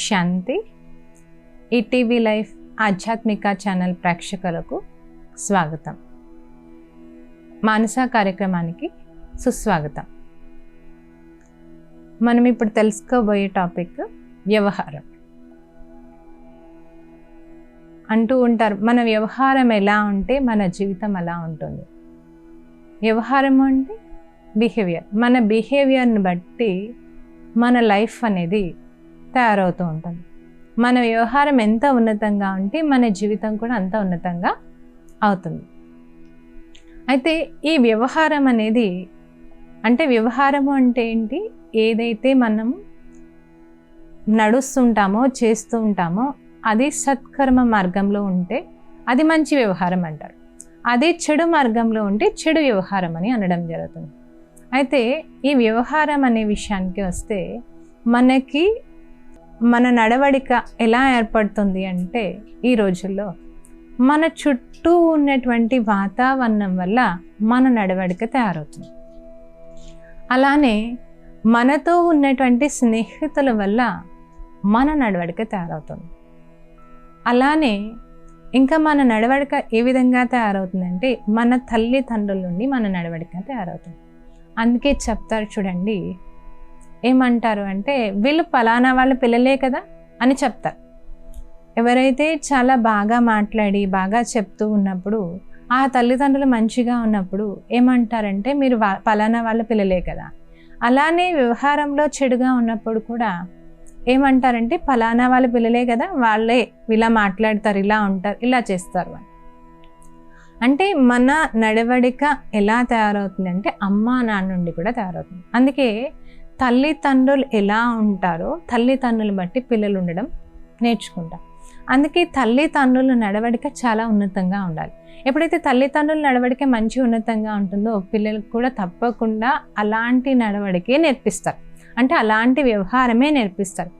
శాంతి. ETV life ఆధ్యాత్మిక channel ప్రేక్షకులకు స్వాగతం. మానస కార్యక్రమానికి సుస్వాగతం. మనం ఇప్పుడు తెలుసుకోబోయే టాపిక్ వ్యవహారం. అంటూ ఉంటారు, మన వ్యవహారం ఎలా ఉంటే మన జీవితం అలా ఉంటుంది. వ్యవహారం అంటే బిహేవియర్. మన బిహేవియర్ని బట్టి మన లైఫ్ అనేది తయారవుతూ ఉంటుంది. మన వ్యవహారం ఎంత ఉన్నతంగా ఉంటే మన జీవితం కూడా అంత ఉన్నతంగా అవుతుంది. అయితే ఈ వ్యవహారం అనేది అంటే వ్యవహారము అంటే ఏంటి? ఏదైతే మనం నడుస్తుంటామో చేస్తూ ఉంటామో అది సత్కర్మ మార్గంలో ఉంటే అది మంచి వ్యవహారం అంటారు. అదే చెడు మార్గంలో ఉంటే చెడు వ్యవహారం అని అనడం జరుగుతుంది. అయితే ఈ వ్యవహారం అనే విషయానికి వస్తే మనకి మన నడవడిక ఎలా ఏర్పడుతుంది అంటే ఈ రోజుల్లో మన చుట్టూ ఉన్నటువంటి వాతావరణం వల్ల మన నడవడిక తయారవుతుంది. అలానే మనతో ఉన్నటువంటి స్నేహితుల వల్ల మన నడవడిక తయారవుతుంది. అలానే ఇంకా మన నడవడిక ఏ విధంగా తయారవుతుందంటే మన తల్లిదండ్రుల నుండి మన నడవడిక తయారవుతుంది. అందుకే చెప్తారు చూడండి, ఏమంటారు అంటే వీళ్ళు ఫలానా వాళ్ళ పిల్లలే కదా అని చెప్తారు. ఎవరైతే చాలా బాగా మాట్లాడి బాగా చెప్తూ ఉన్నప్పుడు ఆ తల్లిదండ్రులు మంచిగా ఉన్నప్పుడు ఏమంటారంటే మీరు ఫలానా వాళ్ళ పిల్లలే కదా. అలానే వ్యవహారంలో చెడుగా ఉన్నప్పుడు కూడా ఏమంటారంటే ఫలానా వాళ్ళ పిల్లలే కదా, వాళ్ళే ఇలా మాట్లాడతారు, ఇలా ఉంటారు, ఇలా చేస్తారు అని. అంటే మన నడవడిక ఎలా తయారవుతుంది అంటే అమ్మా నాన్న నుండి కూడా తయారవుతుంది. అందుకే తల్లిదండ్రులు ఎలా ఉంటారో తల్లిదండ్రులు బట్టి పిల్లలు ఉండడం నేర్చుకుంటారు. అందుకే తల్లిదండ్రుల నడవడిక చాలా ఉన్నతంగా ఉండాలి. ఎప్పుడైతే తల్లిదండ్రుల నడవడిక మంచి ఉన్నతంగా ఉంటుందో పిల్లలకు కూడా తప్పకుండా అలాంటి నడవడికే నేర్పిస్తారు. అంటే అలాంటి వ్యవహారమే నేర్పిస్తారు.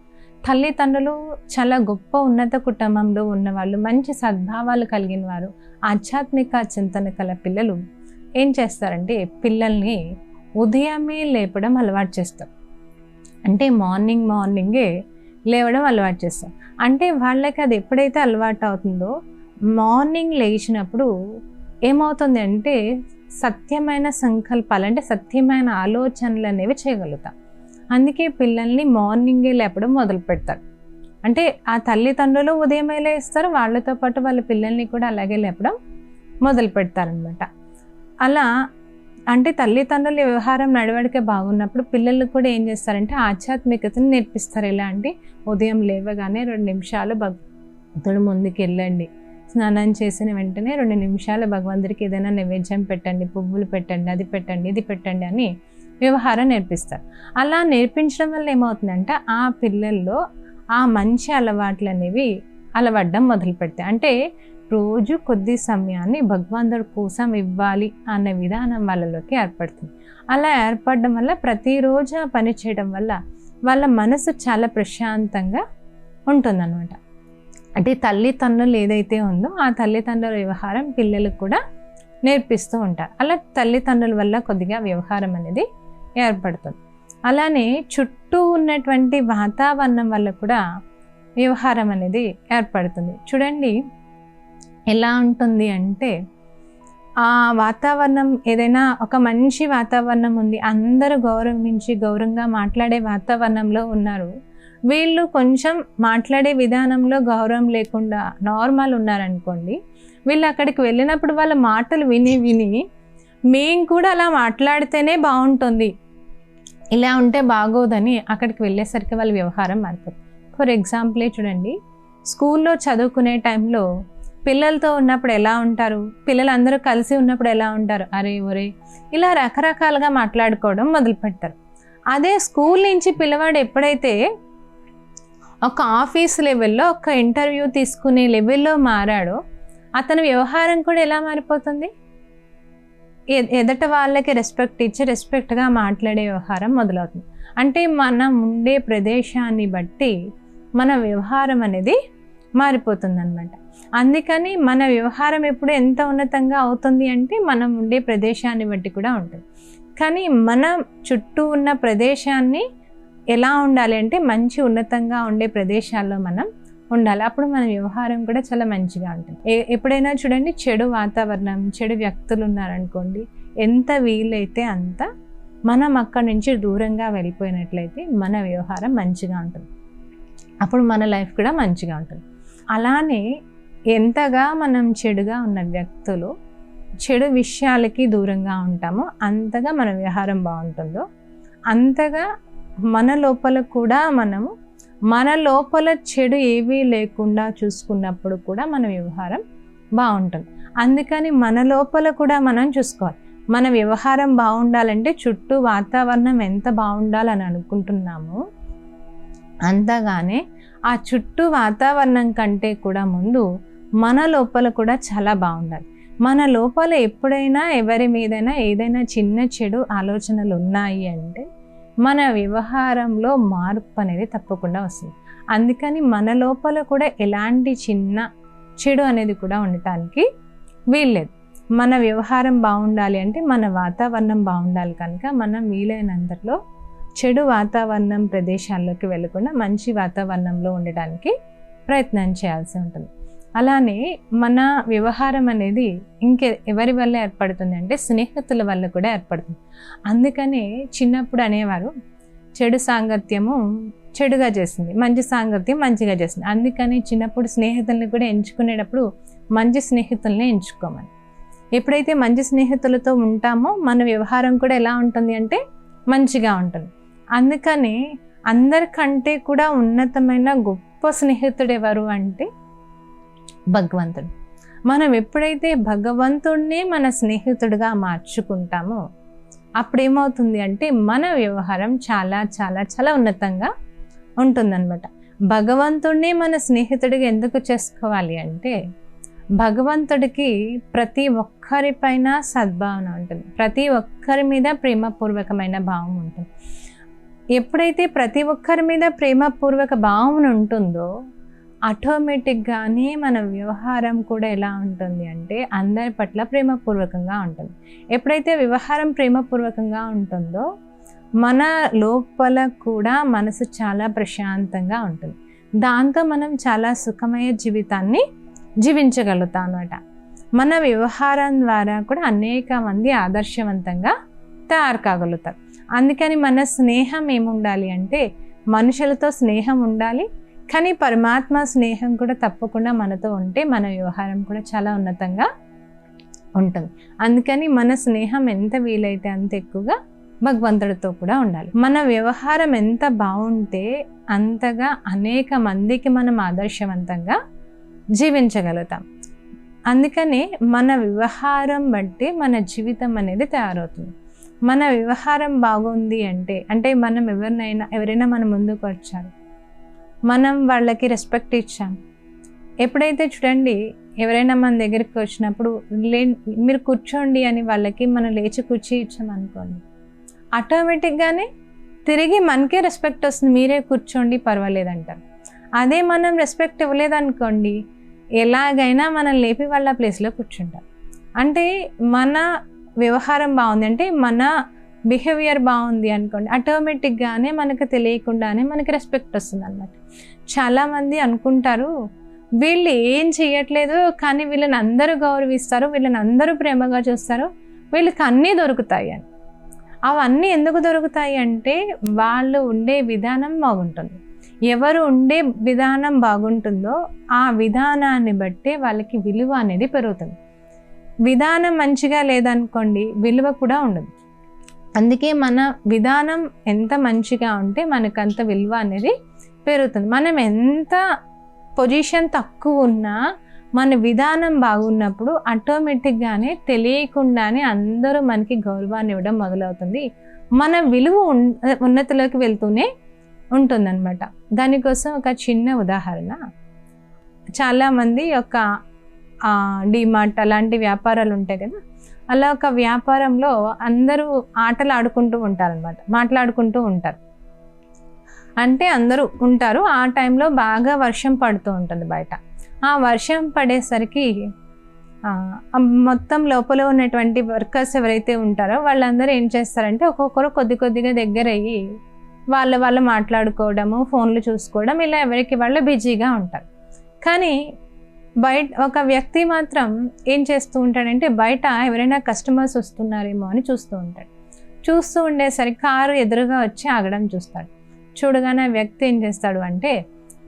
తల్లిదండ్రులు చాలా గొప్ప ఉన్నత కుటుంబంలో ఉన్నవాళ్ళు, మంచి సద్భావాలు కలిగిన వారు, ఆధ్యాత్మిక చింతన కల పిల్లలు ఏం చేస్తారంటే పిల్లల్ని ఉదయమే లేపడం అలవాటు చేస్తారు. అంటే మార్నింగే లేవడం అలవాటు చేస్తారు. అంటే వాళ్ళకి అది ఎప్పుడైతే అలవాటు అవుతుందో మార్నింగ్ లేచినప్పుడు ఏమవుతుంది అంటే సత్యమైన సంకల్పాలు అంటే సత్యమైన ఆలోచనలు అనేవి చేయగలుగుతాం. అందుకే పిల్లల్ని మార్నింగే లేపడం మొదలు పెడతారు. అంటే ఆ తల్లిదండ్రులు ఉదయమే లేస్తారు, వాళ్ళతో పాటు వాళ్ళ పిల్లల్ని కూడా అలాగే లేపడం మొదలు పెడతారనమాట. అలా అంటే తల్లిదండ్రుల వ్యవహారం నడవడిక బాగున్నప్పుడు పిల్లలు కూడా ఏం చేస్తారంటే ఆధ్యాత్మికతను నేర్పిస్తారు. ఎలా అంటే ఉదయం లేవగానే 2 నిమిషాలు భగవంతుడి ముందుకు వెళ్ళండి, స్నానం చేసిన వెంటనే 2 నిమిషాలు భగవంతుడికి ఏదైనా నైవేద్యం పెట్టండి, పువ్వులు పెట్టండి, అది పెట్టండి, ఇది పెట్టండి అని వ్యవహారం నేర్పిస్తారు. అలా నేర్పించడం వల్ల ఏమవుతుందంటే ఆ పిల్లల్లో ఆ మంచి అలవాట్లు అనేవి అలవడ్డం మొదలు పెడతాయి. అంటే రోజు కొద్ది సమయాన్ని భగవంతుడి కోసం ఇవ్వాలి అన్న విధానం వాళ్ళలోకి ఏర్పడుతుంది. అలా ఏర్పడడం వల్ల ప్రతిరోజు పని చేయడం వల్ల వాళ్ళ మనసు చాలా ప్రశాంతంగా ఉంటుందన్నమాట. అంటే తల్లిదండ్రులు ఏదైతే ఉందో ఆ తల్లిదండ్రుల వ్యవహారం పిల్లలకు కూడా నేర్పిస్తూ ఉంటారు. అలా తల్లిదండ్రుల వల్ల కొద్దిగా వ్యవహారం అనేది ఏర్పడుతుంది. అలానే చుట్టూ ఉన్నటువంటి వాతావరణం వల్ల కూడా వ్యవహారం అనేది ఏర్పడుతుంది. చూడండి ఎలా ఉంటుంది అంటే ఆ వాతావరణం ఏదైనా ఒక మంచి వాతావరణం ఉంది, అందరూ గౌరవంగా మాట్లాడే వాతావరణంలో ఉన్నారు, వీళ్ళు కొంచెం మాట్లాడే విధానంలో గౌరవం లేకుండా నార్మల్ ఉన్నారనుకోండి, వీళ్ళు అక్కడికి వెళ్ళినప్పుడు వాళ్ళ మాటలు విని మేము కూడా అలా మాట్లాడితేనే బాగుంటుంది, ఇలా ఉంటే బాగోదని అక్కడికి వెళ్ళేసరికి వాళ్ళ వ్యవహారం మారిపోతుంది. ఫర్ ఎగ్జాంపులే చూడండి, స్కూల్లో చదువుకునే టైంలో పిల్లలతో ఉన్నప్పుడు ఎలా ఉంటారు, పిల్లలందరూ కలిసి ఉన్నప్పుడు ఎలా ఉంటారు, అరే ఒరే ఇలా రకరకాలుగా మాట్లాడుకోవడం మొదలు పెడతారు. అదే స్కూల్ నుంచి పిల్లవాడు ఎప్పుడైతే ఒక ఆఫీస్ లెవెల్లో ఒక ఇంటర్వ్యూ తీసుకునే లెవెల్లో మారాడో అతని వ్యవహారం కూడా ఎలా మారిపోతుంది, ఎదట వాళ్ళకి రెస్పెక్ట్ ఇచ్చి రెస్పెక్ట్గా మాట్లాడే వ్యవహారం మొదలవుతుంది. అంటే మనం ఉండే ప్రదేశాన్ని బట్టి మన వ్యవహారం అనేది మారిపోతుంది అన్నమాట. అందుకని మన వ్యవహారం ఎప్పుడు ఎంత ఉన్నతంగా అవుతుంది అంటే మనం ఉండే ప్రదేశాన్ని బట్టి కూడా ఉంటుంది. కానీ మన చుట్టూ ఉన్న ప్రదేశాన్ని ఎలా ఉండాలి అంటే మంచి ఉన్నతంగా ఉండే ప్రదేశాల్లో మనం ఉండాలి. అప్పుడు మన వ్యవహారం కూడా చాలా మంచిగా ఉంటుంది. ఎప్పుడైనా చూడండి, చెడు వాతావరణం, చెడు వ్యక్తులు ఉన్నారనుకోండి, ఎంత వీలైతే అంత మనం అక్కడి నుంచి దూరంగా వెళ్ళిపోయినట్లయితే మన వ్యవహారం మంచిగా ఉంటుంది. అప్పుడు మన లైఫ్ కూడా మంచిగా ఉంటుంది. అలానే ఎంతగా మనం చెడుగా ఉన్న వ్యక్తులు, చెడు విషయాలకి దూరంగా ఉంటామో అంతగా మన వ్యవహారం బాగుంటుందో, అంతగా మన లోపల కూడా మనము మన లోపల చెడు ఏవీ లేకుండా చూసుకున్నప్పుడు కూడా మన వ్యవహారం బాగుంటుంది. అందుకని మన లోపల కూడా మనం చూసుకోవాలి. మన వ్యవహారం బాగుండాలంటే చుట్టూ వాతావరణం ఎంత బాగుండాలని అనుకుంటున్నామో అంతగానే ఆ చుట్టూ వాతావరణం కంటే కూడా ముందు మన లోపల కూడా చాలా బాగుండాలి. మన లోపల ఎప్పుడైనా ఎవరి మీదైనా ఏదైనా చిన్న చెడు ఆలోచనలు ఉన్నాయి అంటే మన వ్యవహారంలో మార్పు అనేది తప్పకుండా వస్తుంది. అందుకని మన లోపల కూడా ఎలాంటి చిన్న చెడు అనేది కూడా ఉండటానికి వీల్లేదు. మన వ్యవహారం బాగుండాలి అంటే మన వాతావరణం బాగుండాలి. కనుక మనం వీలైనంతలో చెడు వాతావరణం ప్రదేశాల్లోకి వెళ్ళకుండా మంచి వాతావరణంలో ఉండడానికి ప్రయత్నం చేయాల్సి ఉంటుంది. అలానే మన వ్యవహారం అనేది ఎవరి వల్ల ఏర్పడుతుంది అంటే స్నేహితుల వల్ల కూడా ఏర్పడుతుంది. అందుకనే చిన్నప్పుడు అనేవారు, చెడు సాంగత్యము చెడుగా చేస్తుంది, మంచి సాంగత్యం మంచిగా చేస్తుంది. అందుకని చిన్నప్పుడు స్నేహితుల్ని కూడా ఎంచుకునేటప్పుడు మంచి స్నేహితుల్ని ఎంచుకోమని. ఎప్పుడైతే మంచి స్నేహితులతో ఉంటామో మన వ్యవహారం కూడా ఎలా ఉంటుంది అంటే మంచిగా ఉంటుంది. అందుకని అందరికంటే కూడా ఉన్నతమైన గొప్ప స్నేహితుడు ఎవరు అంటే భగవంతుడు. మనం ఎప్పుడైతే భగవంతుడిని మన స్నేహితుడిగా మార్చుకుంటామో అప్పుడేమవుతుంది అంటే మన వ్యవహారం చాలా చాలా చాలా ఉన్నతంగా ఉంటుందన్నమాట. భగవంతుడిని మన స్నేహితుడిగా ఎందుకు చేసుకోవాలి అంటే భగవంతుడికి ప్రతి ఒక్కరిపైన సద్భావన ఉంటుంది, ప్రతి ఒక్కరి మీద ప్రేమపూర్వకమైన భావం ఉంటుంది. ఎప్పుడైతే ప్రతి ఒక్కరి మీద ప్రేమపూర్వక భావన ఉంటుందో ఆటోమేటిక్గానే మన వ్యవహారం కూడా ఎలా ఉంటుంది అంటే అందరి పట్ల ప్రేమపూర్వకంగా ఉంటుంది. ఎప్పుడైతే వ్యవహారం ప్రేమపూర్వకంగా ఉంటుందో మన లోపల కూడా మనసు చాలా ప్రశాంతంగా ఉంటుంది. దాంతో మనం చాలా సుఖమయ జీవితాన్ని జీవించగలుగుతాం అన్నమాట. మన వ్యవహారం ద్వారా కూడా అనేక మంది ఆదర్శవంతంగా తయారు కాగలుగుతారు. అందుకని మన స్నేహం ఏముండాలి అంటే మనుషులతో స్నేహం ఉండాలి, కానీ పరమాత్మ స్నేహం కూడా తప్పకుండా మనతో ఉంటే మన వ్యవహారం కూడా చాలా ఉన్నతంగా ఉంటుంది. అందుకని మన స్నేహం ఎంత వీలైతే అంత ఎక్కువగా భగవంతుడితో కూడా ఉండాలి. మన వ్యవహారం ఎంత బాగుంటే అంతగా అనేక మందికి మనం ఆదర్శవంతంగా జీవించగలుగుతాం. అందుకని మన వ్యవహారం బట్టి మన జీవితం అనేది తయారవుతుంది. మన వ్యవహారం బాగుంది అంటే మనం ఎవరైనా మన ముందుకు వచ్చారు, మనం వాళ్ళకి రెస్పెక్ట్ ఇచ్చాం. ఎప్పుడైతే చూడండి ఎవరైనా మన దగ్గరికి వచ్చినప్పుడు మీరు కూర్చోండి అని వాళ్ళకి మనం లేచి కూర్చి ఇచ్చామనుకోండి, ఆటోమేటిక్గానే తిరిగి మనకే రెస్పెక్ట్ వస్తుంది, మీరే కూర్చోండి పర్వాలేదంటారు. అదే మనం రెస్పెక్ట్ ఇవ్వలేదనుకోండి ఎలాగైనా మనం లేపి వాళ్ళ ప్లేస్లో కూర్చుంటారు. అంటే మన వ్యవహారం బాగుంది అంటే మన బిహేవియర్ బాగుంది అనుకోండి, ఆటోమేటిక్గానే మనకు తెలియకుండానే మనకి రెస్పెక్ట్ వస్తుంది అన్నమాట. చాలామంది అనుకుంటారు వీళ్ళు ఏం చేయట్లేదు కానీ వీళ్ళని అందరూ గౌరవిస్తారు, వీళ్ళని అందరూ ప్రేమగా చూస్తారు, వీళ్ళకి అన్నీ దొరుకుతాయి అని. అవన్నీ ఎందుకు దొరుకుతాయి అంటే వాళ్ళు ఉండే విధానం బాగుంటుంది. ఎవరు ఉండే విధానం బాగుంటుందో ఆ విధానాన్ని బట్టే వాళ్ళకి విలువ అనేది పెరుగుతుంది. విధానం మంచిగా లేదనుకోండి విలువ కూడా ఉండదు. అందుకే మన విధానం ఎంత మంచిగా ఉంటే మనకంత విలువ అనేది పెరుగుతుంది. మనం ఎంత పొజిషన్ తక్కువ ఉన్నా మన విధానం బాగున్నప్పుడు ఆటోమేటిక్గానే తెలియకుండానే అందరూ మనకి గౌరవాన్ని ఇవ్వడం మొదలవుతుంది. మన విలువ ఉన్నతిలోకి వెళ్తూనే ఉంటుందన్నమాట. దానికోసం ఒక చిన్న ఉదాహరణ, చాలామంది ఒక డిమార్ట్ అలాంటి వ్యాపారాలు ఉంటాయి కదా, అలా ఒక వ్యాపారంలో అందరూ ఆటలు ఆడుకుంటూ ఉంటారనమాట, మాట్లాడుకుంటూ ఉంటారు. అంటే అందరూ ఉంటారు, ఆ టైంలో బాగా వర్షం పడుతూ ఉంటుంది బయట. ఆ వర్షం పడేసరికి మొత్తం లోపల ఉన్నటువంటి వర్కర్స్ ఎవరైతే ఉంటారో వాళ్ళందరూ ఏం చేస్తారంటే ఒక్కొక్కరు కొద్ది కొద్దిగా దగ్గర అయ్యి వాళ్ళు మాట్లాడుకోవడము, ఫోన్లు చూసుకోవడం, ఇలా ఎవరికి వాళ్ళు బిజీగా ఉంటారు. కానీ బయట ఒక వ్యక్తి మాత్రం ఏం చేస్తూ ఉంటాడంటే బయట ఎవరైనా కస్టమర్స్ వస్తున్నారేమో అని చూస్తూ ఉంటాడు. చూస్తూ ఉండేసరికి కారు ఎదురుగా వచ్చి ఆగడం చూస్తాడు. చూడగానే వ్యక్తి ఏం చేస్తాడు అంటే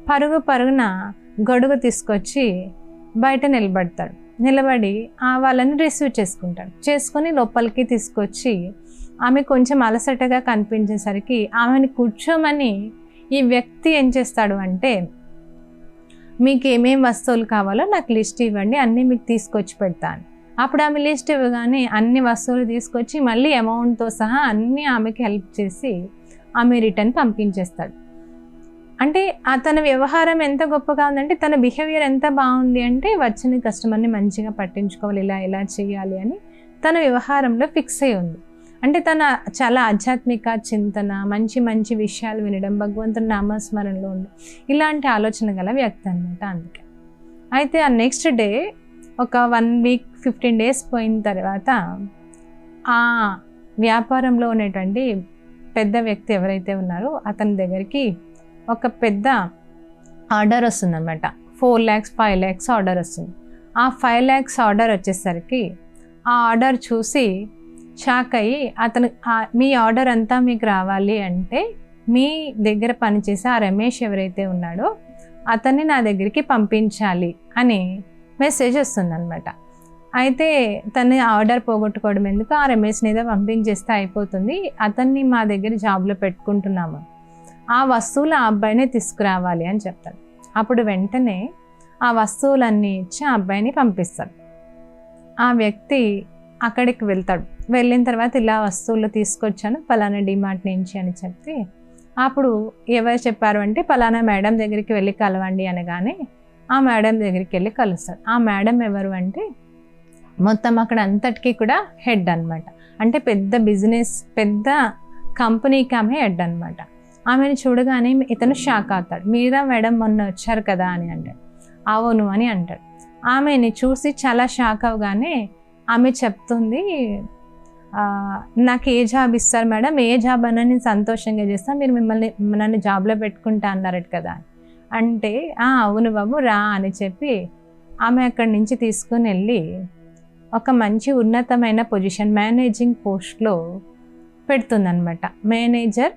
పరుగున గొడుగు తీసుకొచ్చి బయట నిలబడి వాళ్ళని రిసీవ్ చేసుకొని లోపలికి తీసుకొచ్చి ఆమె కొంచెం అలసటగా కనిపించేసరికి ఆమెని కూర్చోమని ఈ వ్యక్తి ఏం చేస్తాడు అంటే, మీకు ఏమేం వస్తువులు కావాలో నాకు లిస్ట్ ఇవ్వండి, అన్నీ మీకు తీసుకొచ్చి పెడతాను. అప్పుడు ఆమె లిస్ట్ ఇవ్వగానే అన్ని వస్తువులు తీసుకొచ్చి మళ్ళీ అమౌంట్తో సహా అన్నీ ఆమెకి హెల్ప్ చేసి ఆమె రిటర్న్ పంపించేస్తాడు. అంటే తన వ్యవహారం ఎంత గొప్పగా ఉందంటే, తన బిహేవియర్ ఎంత బాగుంది అంటే వచ్చిన కస్టమర్ని మంచిగా పట్టించుకోవాలి, ఇలా చేయాలి అని తన వ్యవహారంలో ఫిక్స్ అయి ఉంది. అంటే తన చాలా ఆధ్యాత్మిక చింతన, మంచి విషయాలు వినడం, భగవంతుని నామస్మరణలో ఉంది, ఇలాంటి ఆలోచన గల వ్యక్తి అనమాట. అందుకే అయితే ఆ నెక్స్ట్ డే ఒక 1 వీక్ 15 days పోయిన తర్వాత ఆ వ్యాపారంలో ఉన్నటువంటి పెద్ద వ్యక్తి ఎవరైతే ఉన్నారో అతని దగ్గరికి ఒక పెద్ద ఆర్డర్ వస్తుందన్నమాట. 4 lakhs 5 lakhs ఆర్డర్ వస్తుంది. ఆ 5 lakhs ఆర్డర్ వచ్చేసరికి ఆ ఆర్డర్ చూసి షాక్ అయ్యి అతను, మీ ఆర్డర్ అంతా మీకు రావాలి అంటే మీ దగ్గర పనిచేసే ఆ రమేష్ ఎవరైతే ఉన్నాడో అతన్ని నా దగ్గరికి పంపించాలి అని మెసేజ్ వస్తుందన్నమాట. అయితే తను ఆర్డర్ పోగొట్టుకోవడం ఎందుకు, ఆ రమేష్ని ఏదో పంపించేస్తే అయిపోతుంది, అతన్ని మా దగ్గర జాబ్లో పెట్టుకుంటున్నాము, ఆ వస్తువులు ఆ అబ్బాయినే తీసుకురావాలి అని చెప్తాడు. అప్పుడు వెంటనే ఆ వస్తువులన్నీ ఇచ్చి ఆ అబ్బాయిని పంపిస్తాడు. ఆ వ్యక్తి అక్కడికి వెళ్తాడు. వెళ్ళిన తర్వాత ఇలా వస్తువులు తీసుకొచ్చాను పలానా డిమార్ట్ నుంచి అని చెప్తే, అప్పుడు ఎవరు చెప్పారు అంటే పలానా మేడం దగ్గరికి వెళ్ళి కలవండి అనగానే ఆ మేడం దగ్గరికి వెళ్ళి కలుస్తాడు. ఆ మేడం ఎవరు అంటే మొత్తం అక్కడ అంతటికీ కూడా హెడ్ అనమాట. అంటే పెద్ద బిజినెస్, పెద్ద కంపెనీకి ఆమె హెడ్ అనమాట. ఆమెను చూడగానే ఇతను షాక్ అవుతాడు. మీరా మేడం మొన్న వచ్చారు కదా అని అంటాడు. అవును అని అంటాడు. ఆమెని చూసి చాలా షాక్ అవగానే ఆమె చెప్తుంది, నాకు ఏ జాబ్ ఇస్తారు మేడం, ఏ జాబ్ అన్నా నేను సంతోషంగా చేస్తాను, మీరు నన్ను జాబ్లో పెట్టుకుంటా అన్నారట కదా అంటే, అవును బాబు రా అని చెప్పి ఆమె అక్కడి నుంచి తీసుకుని వెళ్ళి ఒక మంచి ఉన్నతమైన పొజిషన్, మేనేజింగ్ పోస్ట్లో పెడుతుందన్నమాట. మేనేజర్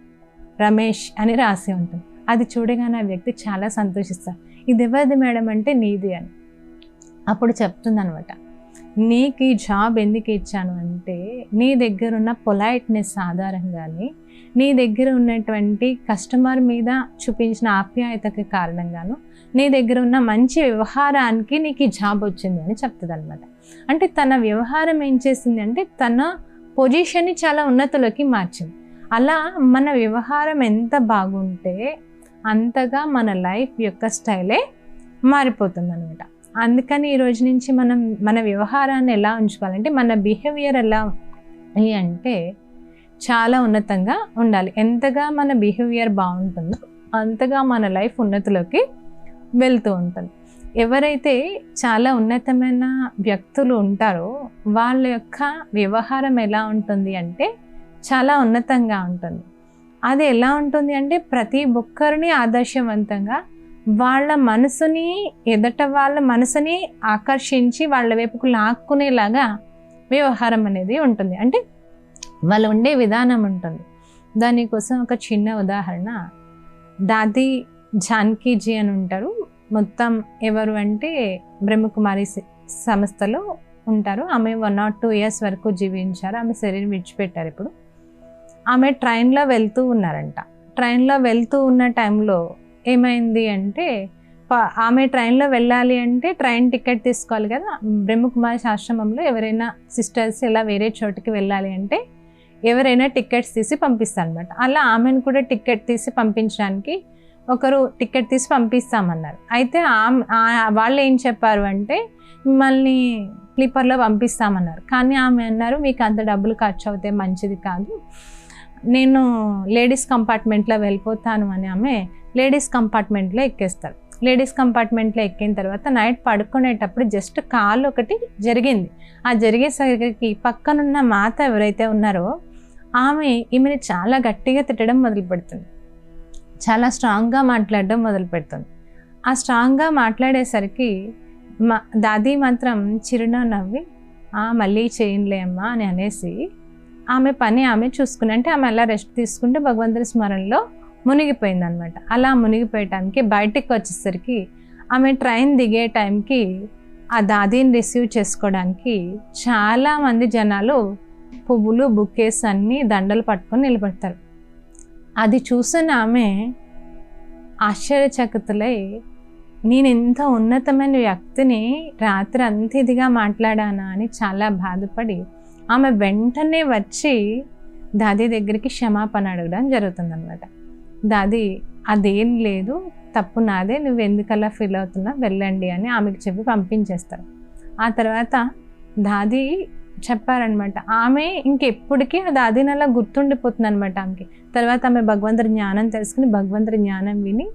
రమేష్ అని రాసి ఉంటుంది. అది చూడగానే ఆ వ్యక్తి చాలా సంతోషిస్తాడు. ఇది ఎవరిది మేడం అంటే నీది అని. అప్పుడు చెప్తుందనమాట, నీకు ఈ జాబ్ ఎందుకు ఇచ్చాను అంటే నీ దగ్గర ఉన్న పొలైట్నెస్ ఆధారంగానే, నీ దగ్గర ఉన్నటువంటి కస్టమర్ మీద చూపించిన ఆప్యాయతకి కారణంగాను, నీ దగ్గర ఉన్న మంచి వ్యవహారానికి నీకు ఈ జాబ్ వచ్చింది అని చెప్తుంది అనమాట. అంటే తన వ్యవహారం ఏం చేసింది అంటే తన పొజిషన్ని చాలా ఉన్నతలోకి మార్చింది. అలా మన వ్యవహారం ఎంత బాగుంటే అంతగా మన లైఫ్ యొక్క స్టైలే మారిపోతుంది అనమాట. అందుకని ఈ రోజు నుంచి మనం మన వ్యవహారాన్ని ఎలా ఉంచుకోవాలంటే, మన బిహేవియర్ ఎలా అంటే చాలా ఉన్నతంగా ఉండాలి. ఎంతగా మన బిహేవియర్ బాగుంటుందో అంతగా మన లైఫ్ ఉన్నతిలోకి వెళ్తూ ఉంటుంది. ఎవరైతే చాలా ఉన్నతమైన వ్యక్తులు ఉంటారో వాళ్ళ యొక్క వ్యవహారం ఎలా ఉంటుంది అంటే చాలా ఉన్నతంగా ఉంటుంది. అది ఎలా ఉంటుంది అంటే ప్రతి ఒక్కరిని ఆదర్శవంతంగా, వాళ్ళ మనసుని, ఎదట వాళ్ళ మనసుని ఆకర్షించి వాళ్ళ వైపుకు లాక్కునేలాగా వ్యవహారం అనేది ఉంటుంది. అంటే వాళ్ళు ఉండే విధానం ఉంటుంది. దానికోసం ఒక చిన్న ఉదాహరణ, దాది జానకీజీ అని ఉంటారు. మొత్తం ఎవరు అంటే బ్రహ్మకుమారి సంస్థలో ఉంటారు. ఆమె 1 or 2 years వరకు జీవించారు. ఆమె శరీరం విడిచిపెట్టారు. ఇప్పుడు ఆమె ట్రైన్లో వెళ్తూ ఉన్నారంట. ట్రైన్లో వెళ్తూ ఉన్న టైంలో ఏమైంది అంటే, ఆమె ట్రైన్లో వెళ్ళాలి అంటే ట్రైన్ టికెట్ తీసుకోవాలి కదా. బ్రహ్మకుమారి ఆశ్రమంలో ఎవరైనా సిస్టర్స్ ఇలా వేరే చోటుకి వెళ్ళాలి అంటే ఎవరైనా టికెట్స్ తీసి పంపిస్తారు అనమాట. అలా ఆమెను కూడా టికెట్ తీసి పంపించడానికి ఒకరు టికెట్ తీసి పంపిస్తామన్నారు. అయితే వాళ్ళు ఏం చెప్పారు అంటే మిమ్మల్ని స్లీపర్లో పంపిస్తామన్నారు. కానీ ఆమె అన్నారు, మీకు అంత డబ్బులు ఖర్చు అవుతే మంచిది కాదు, నేను లేడీస్ కంపార్ట్మెంట్లో వెళ్ళిపోతాను అని ఆమె లేడీస్ కంపార్ట్మెంట్లో ఎక్కేస్తారు. లేడీస్ కంపార్ట్మెంట్లో ఎక్కిన తర్వాత నైట్ పడుకునేటప్పుడు జస్ట్ కాలు ఒకటి జరిగింది. ఆ జరిగేసరికి పక్కనున్న మాత ఎవరైతే ఉన్నారో ఈమెని చాలా గట్టిగా తిట్టడం మొదలు పెడుతుంది, చాలా స్ట్రాంగ్గా మాట్లాడడం మొదలు పెడుతుంది. ఆ స్ట్రాంగ్గా మాట్లాడేసరికి దాది మాత్రం చిరునవ్వు నవ్వి మళ్ళీ చేయనులే అమ్మా అని అనేసి ఆమె పని ఆమె చూసుకుని, అంటే ఆమె అలా రెస్ట్ తీసుకుంటే భగవంతుడి స్మరణలో మునిగిపోయింది అనమాట. అలా మునిగిపోయటానికి బయటికి వచ్చేసరికి ఆమె ట్రైన్ దిగే టైంకి ఆ దాదీని రిసీవ్ చేసుకోవడానికి చాలామంది జనాలు పువ్వులు బుకేస్ అన్నీ దండలు పట్టుకొని నిలబడతారు. అది చూసిన ఆమె ఆశ్చర్యచకితులై, నేను ఇంత ఉన్నతమైన వ్యక్తిని రాత్రి అంత ఇదిగా మాట్లాడానా అని చాలా బాధపడి ఆమె వెంటనే వచ్చి దాది దగ్గరికి క్షమాపణ అడగడం జరుగుతుందన్నమాట. దాది అదేం లేదు, తప్పు నాదే, నువ్వు ఎందుకలా ఫీల్ అవుతున్నా, వెళ్ళండి అని ఆమెకు చెప్పి పంపించేస్తారు. ఆ తర్వాత దాది చెప్పారనమాట, ఆమె ఇంకెప్పటికీ ఆ దాదిని అలా గుర్తుండిపోతుంది అనమాట ఆమెకి. తర్వాత ఆమె భగవంతుడి జ్ఞానం తెలుసుకుని భగవంతుడి జ్ఞానం విని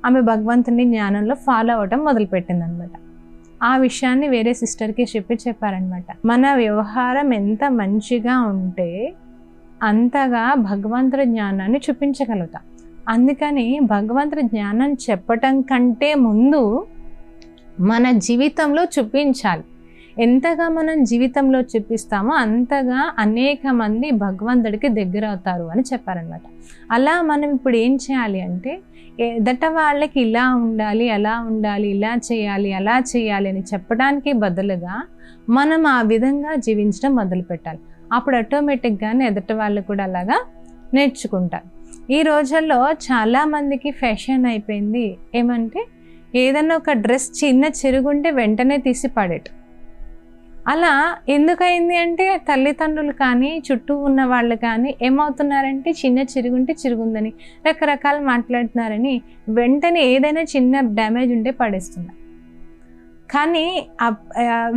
ఆమె భగవంతుని జ్ఞానంలో ఫాలో అవ్వటం మొదలుపెట్టింది అనమాట. ఆ విషయాన్ని వేరే సిస్టర్కి చెప్పారనమాట. మన వ్యవహారం ఎంత మంచిగా ఉంటే అంతగా భగవంతుడి జ్ఞానాన్ని చూపించగలుగుతాం. అందుకని భగవంతుడి జ్ఞానం చెప్పటం కంటే ముందు మన జీవితంలో చూపించాలి. ఎంతగా మనం జీవితంలో చూపిస్తామో అంతగా అనేక మంది భగవంతుడికి దగ్గర అవుతారు అని చెప్పారనమాట. అలా మనం ఇప్పుడు ఏం చేయాలి అంటే, ఎదట వాళ్ళకి ఇలా ఉండాలి, అలా ఉండాలి, ఇలా చేయాలి, అలా చేయాలి అని చెప్పడానికి బదులుగా మనం ఆ విధంగా జీవించడం మొదలు పెట్టాలి. అప్పుడు ఆటోమేటిక్గానే ఎదట వాళ్ళు కూడా అలాగా నేర్చుకుంటారు. ఈ రోజుల్లో చాలామందికి ఫ్యాషన్ అయిపోయింది ఏమంటే, ఏదన్నా ఒక డ్రెస్ చిన్న చిరుగుంటే వెంటనే తీసి పడేయటం. అలా ఎందుకైంది అంటే, తల్లిదండ్రులు కానీ చుట్టూ ఉన్న వాళ్ళు కానీ ఏమవుతున్నారంటే, చిన్న చిరుగుంటే చిరుగుందని రకరకాలు మాట్లాడుతున్నారని వెంటనే ఏదైనా చిన్న డ్యామేజ్ ఉంటే పడేస్తున్నారు. కానీ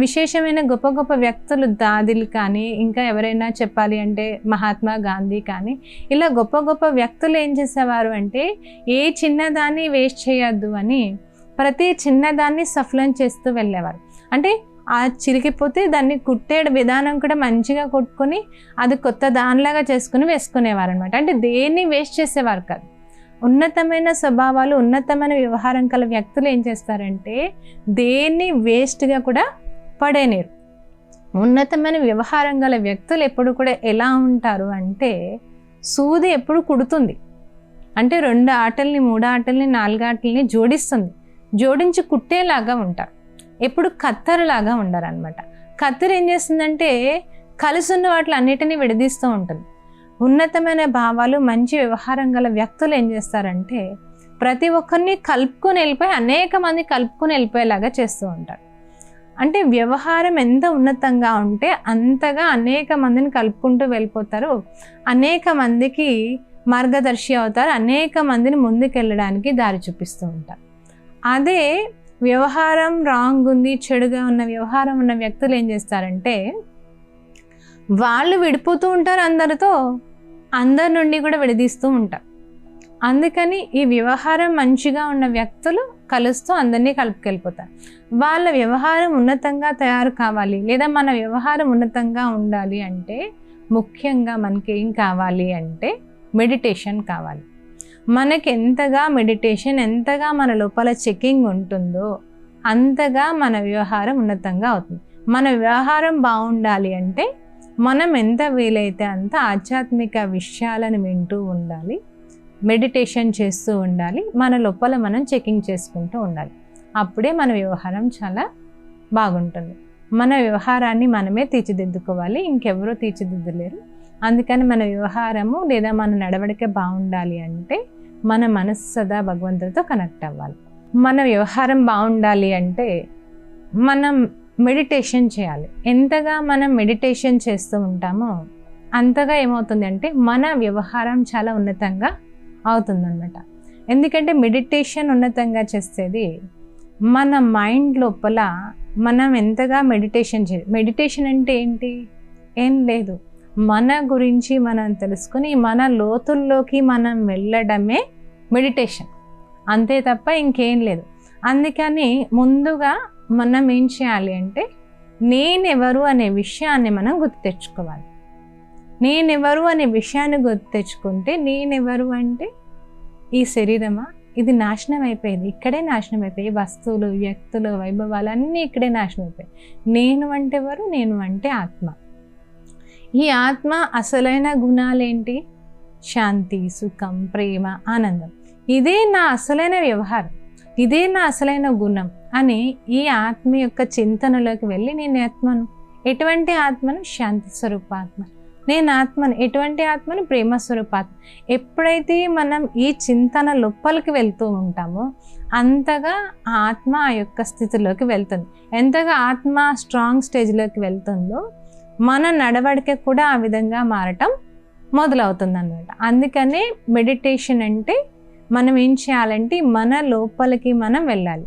విశేషమైన గొప్ప గొప్ప వ్యక్తులు, దాదిలు కానీ ఇంకా ఎవరైనా చెప్పాలి అంటే మహాత్మా గాంధీ కానీ, ఇలా గొప్ప గొప్ప వ్యక్తులు ఏం చేసేవారు అంటే, ఏ చిన్నదాన్ని వేస్ట్ చేయొద్దు అని ప్రతి చిన్నదాన్ని సఫలం చేస్తూ వెళ్ళేవారు. అంటే ఆ చిరిగిపోతే దాన్ని కుట్టే విధానం కూడా మంచిగా కుట్టుకొని అది కొత్త దానిలాగా చేసుకుని వేసుకునేవారు అనమాట. అంటే దేన్ని వేస్ట్ చేసేవారు కాదు. ఉన్నతమైన స్వభావాలు, ఉన్నతమైన వ్యవహారం కల వ్యక్తులు ఏం చేస్తారంటే దేన్ని వేస్ట్గా కూడా పడేనేరు. ఉన్నతమైన వ్యవహారం గల వ్యక్తులు ఎప్పుడు కూడా ఎలా ఉంటారు అంటే, సూది ఎప్పుడు కుడుతుంది అంటే 2 ఆటల్ని 3 ఆటల్ని 4 ఆటల్ని జోడించి కుట్టేలాగా ఉంటారు. ఎప్పుడు కత్తెరలాగా ఉండరు అనమాట. కత్తెర ఏం చేస్తుందంటే కలిసి ఉన్న వాటిని అన్నిటినీ విడదీస్తూ ఉంటుంది. ఉన్నతమైన భావాలు, మంచి వ్యవహారం గల వ్యక్తులు ఏం చేస్తారంటే ప్రతి ఒక్కరిని కలుపుకొని వెళ్ళిపోయి అనేక మంది కలుపుకొని వెళ్ళిపోయేలాగా చేస్తూ ఉంటారు. అంటే వ్యవహారం ఎంత ఉన్నతంగా ఉంటే అంతగా అనేక మందిని కలుపుకుంటూ వెళ్ళిపోతారు, అనేక మందికి మార్గదర్శి అవుతారు, అనేక మందిని ముందుకెళ్ళడానికి దారి చూపిస్తూ ఉంటారు. అదే వ్యవహారం రాంగ్ ఉంది, చెడుగా ఉన్న వ్యవహారం ఉన్న వ్యక్తులు ఏం చేస్తారంటే వాళ్ళు విడిపోతూ ఉంటారు, అందరి నుండి కూడా విడదీస్తూ ఉంటారు. అందుకని ఈ వ్యవహారం మంచిగా ఉన్న వ్యక్తులు కలుస్తూ అందరినీ కలుపుకెళ్ళిపోతారు. వాళ్ళ వ్యవహారం ఉన్నతంగా తయారు కావాలి, లేదా మన వ్యవహారం ఉన్నతంగా ఉండాలి అంటే ముఖ్యంగా మనకి ఏం కావాలి అంటే మెడిటేషన్ కావాలి. మనకి ఎంతగా మెడిటేషన్, ఎంతగా మన లోపల చెకింగ్ ఉంటుందో అంతగా మన వ్యవహారం ఉన్నతంగా అవుతుంది. మన వ్యవహారం బాగుండాలి అంటే మనం ఎంత వీలైతే అంత ఆధ్యాత్మిక విషయాలను వింటూ ఉండాలి, మెడిటేషన్ చేస్తూ ఉండాలి, మన లోపల మనం చెకింగ్ చేసుకుంటూ ఉండాలి. అప్పుడే మన వ్యవహారం చాలా బాగుంటుంది. మన వ్యవహారాన్ని మనమే తీర్చిదిద్దుకోవాలి, ఇంకెవరూ తీర్చిదిద్దలేరు. అందుకని మన వ్యవహారము లేదా మన నడవడిక బాగుండాలి అంటే మన మనసు సదా భగవంతుడితో కనెక్ట్ అవ్వాలి. మన వ్యవహారం బాగుండాలి అంటే మనం మెడిటేషన్ చేయాలి. ఎంతగా మనం మెడిటేషన్ చేస్తూ ఉంటామో అంతగా ఏమవుతుంది అంటే మన వ్యవహారం చాలా ఉన్నతంగా అవుతుందన్నమాట. ఎందుకంటే మెడిటేషన్ ఉన్నతంగా చేసేది మన మైండ్ లోపల మనం ఎంతగా మెడిటేషన్ అంటే ఏంటి? ఏం లేదు, మన గురించి మనం తెలుసుకుని మన లోతుల్లోకి మనం వెళ్ళడమే మెడిటేషన్, అంతే తప్ప ఇంకేం లేదు. అందుకని ముందుగా మనం ఏం చేయాలి అంటే నేనెవరు అనే విషయాన్ని మనం గుర్తు తెచ్చుకోవాలి. నేనెవరు అనే విషయాన్ని గుర్తు తెచ్చుకుంటే, నేనెవరు అంటే ఈ శరీరమా, ఇది నాశనం అయిపోయింది, ఇక్కడే నాశనం అయిపోయి, వస్తువులు, వ్యక్తులు, వైభవాలు అన్నీ ఇక్కడే నాశనం అయిపోయాయి. నేను అంటే ఎవరు? నేను అంటే ఆత్మ. ఈ ఆత్మ అసలైన గుణాలేంటి? శాంతి, సుఖం, ప్రేమ, ఆనందం. ఇదే నా అసలైన వ్యవహారం, ఇదే నా అసలైన గుణం అని ఈ ఆత్మ యొక్క చింతనలోకి వెళ్ళి నేను ఆత్మను. ఎటువంటి ఆత్మను? శాంతి స్వరూపాత్మ. నేను ఆత్మను. ఎటువంటి ఆత్మను? ప్రేమ స్వరూపాత్మ. ఎప్పుడైతే మనం ఈ చింతన లోపలికి వెళ్తూ ఉంటామో అంతగా ఆత్మ ఆ యొక్క స్థితిలోకి వెళ్తుంది. ఎంతగా ఆత్మ స్ట్రాంగ్ స్టేజ్లోకి వెళ్తుందో మన నడవడిక కూడా ఆ విధంగా మారటం మొదలవుతుంది అన్నమాట. అందుకనే మెడిటేషన్ అంటే మనం ఏం చేయాలంటే మన లోపలికి మనం వెళ్ళాలి.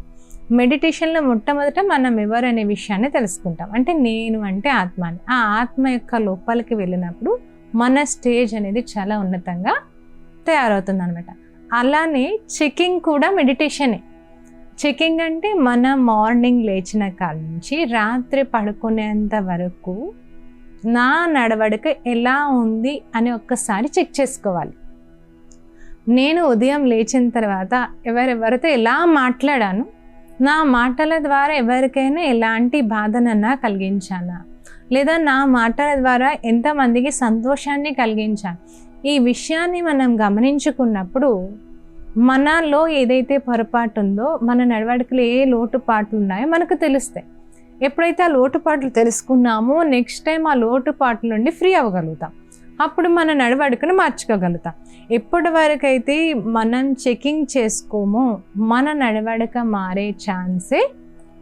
మెడిటేషన్లో మొట్టమొదట మనం ఎవరు అనే విషయాన్ని తెలుసుకుంటాం. అంటే నేను అంటే ఆత్మ అని. ఆ ఆత్మ యొక్క లోపలికి వెళ్ళినప్పుడు మన స్టేజ్ అనేది చాలా ఉన్నతంగా తయారవుతుంది అనమాట. అలానే చెకింగ్ కూడా మెడిటేషనే. చెకింగ్ అంటే మన మార్నింగ్ లేచిన కాడ నుంచి రాత్రి పడుకునేంత వరకు నా నడవడిక ఎలా ఉంది అని ఒక్కసారి చెక్ చేసుకోవాలి. నేను ఉదయం లేచిన తర్వాత ఎవరెవరితో ఎలా మాట్లాడాను, నా మాటల ద్వారా ఎవరికైనా ఎలాంటి బాధనన్నా కలిగించానా, లేదా నా మాటల ద్వారా ఎంతమందికి సంతోషాన్ని కలిగించాను. ఈ విషయాన్ని మనం గమనించుకున్నప్పుడు మనలో ఏదైతే పొరపాటు ఉందో, మన నడవడికలో ఏ లోటుపాట్లు ఉన్నాయో మనకు తెలుస్తాయి. ఎప్పుడైతే ఆ లోటుపాట్లు తెలుసుకున్నామో నెక్స్ట్ టైం ఆ లోటుపాట్ల నుండి ఫ్రీ అవ్వగలుగుతాం. అప్పుడు మన నడవడికను మార్చుకోగలుగుతాం. ఎప్పటి వరకైతే మనం చెకింగ్ చేసుకోమో మన నడవడిక మారే ఛాన్సే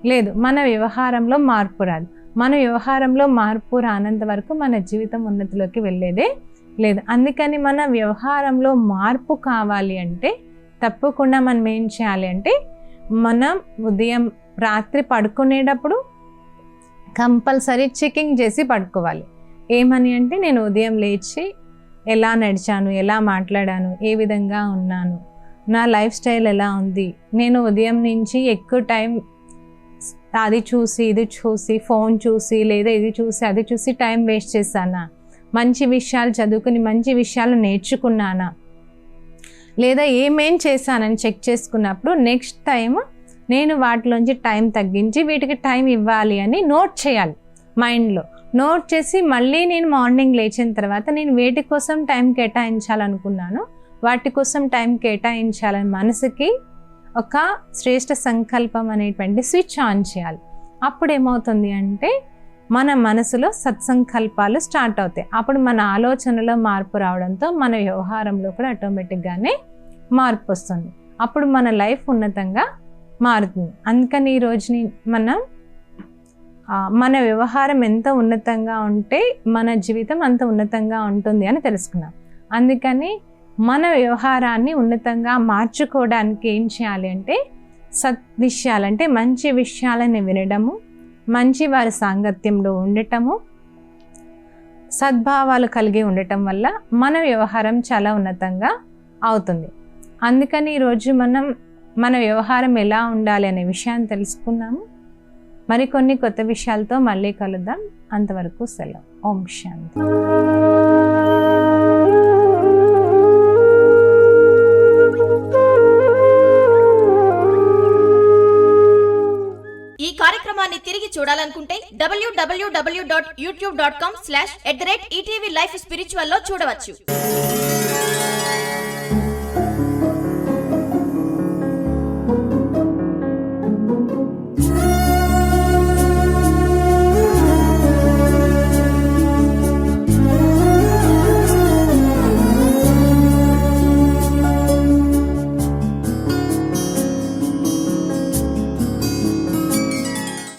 లేదు. మన వ్యవహారంలో మార్పు రాదు. మన వ్యవహారంలో మార్పు రానంత వరకు మన జీవితం ఉన్నతిలోకి వెళ్ళేదే లేదు. అందుకని మన వ్యవహారంలో మార్పు కావాలి అంటే తప్పకుండా మనం ఏం చేయాలి అంటే మనం ఉదయం రాత్రి పడుకునేటప్పుడు కంపల్సరీ చెకింగ్ చేసి పడుకోవాలి. ఏమని అంటే నేను ఉదయం లేచి ఎలా నడిచాను, ఎలా మాట్లాడాను, ఏ విధంగా ఉన్నాను, నా లైఫ్ స్టైల్ ఎలా ఉంది, నేను ఉదయం నుంచి ఎక్కువ టైం అది చూసి ఇది చూసి ఫోన్ చూసి లేదా ఇది చూసి అది చూసి టైం వేస్ట్ చేశానా, మంచి విషయాలు చదువుకుని మంచి విషయాలు నేర్చుకున్నానా, లేదా ఏమేం చేశానని చెక్ చేసుకున్నప్పుడు నెక్స్ట్ టైం నేను వాటిలోంచి టైం తగ్గించి వీటికి టైం ఇవ్వాలి అని నోట్ చేయాలి. మైండ్లో నోట్ చేసి మళ్ళీ నేను మార్నింగ్ లేచిన తర్వాత నేను వేటి కోసం టైం కేటాయించాలనుకున్నాను వాటి కోసం టైం కేటాయించాలని మనసుకి ఒక శ్రేష్ఠ సంకల్పం అనేటువంటి స్విచ్ ఆన్ చేయాలి. అప్పుడు ఏమవుతుంది అంటే మన మనసులో సత్సంకల్పాలు స్టార్ట్ అవుతాయి. అప్పుడు మన ఆలోచనలో మార్పు రావడంతో మన వ్యవహారంలో కూడా ఆటోమేటిక్గానే మార్పు వస్తుంది. అప్పుడు మన లైఫ్ ఉన్నతంగా మారుతుంది. అందుకని ఈ రోజుని మనం మన వ్యవహారం ఎంత ఉన్నతంగా ఉంటే మన జీవితం అంత ఉన్నతంగా ఉంటుంది అని తెలుసుకున్నాం. అందుకని మన వ్యవహారాన్ని ఉన్నతంగా మార్చుకోవడానికి ఏం చేయాలి అంటే విషయాలంటే మంచి విషయాలని వినడము, మంచి వారి సాంగత్యంలో ఉండటము, సద్భావాలు కలిగి ఉండటం వల్ల మన వ్యవహారం చాలా ఉన్నతంగా అవుతుంది. అందుకని ఈరోజు మనం మన వ్యవహారం ఎలా ఉండాలి అనే విషయాన్ని తెలుసుకున్నాము. మరికొన్ని కొత్త విషయాలతో మళ్ళీ కలుద్దాం. అంతవరకు సెలవు. ఓం శాంతి. ఈ కార్యక్రమాన్ని తిరిగి చూడాలనుకుంటే www.youtube.com/ETV Life Spiritual లో చూడవచ్చు.